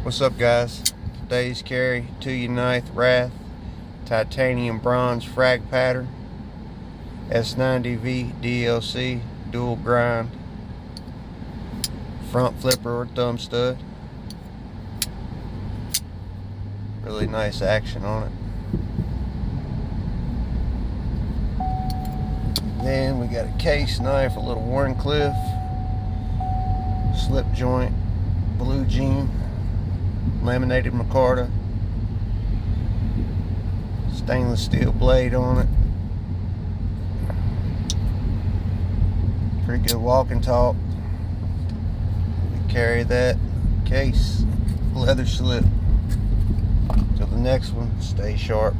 What's up, guys? Today's carry 2U9 Wrath titanium bronze frag pattern S90V DLC dual grind front flipper or thumb stud. Really nice action on it. Then we got a case knife, a little Wharncliffe slip joint, blue jean, laminated micarta, stainless steel blade on it. Pretty good walk and talk. We carry that case, leather slip. Till the next one, stay sharp.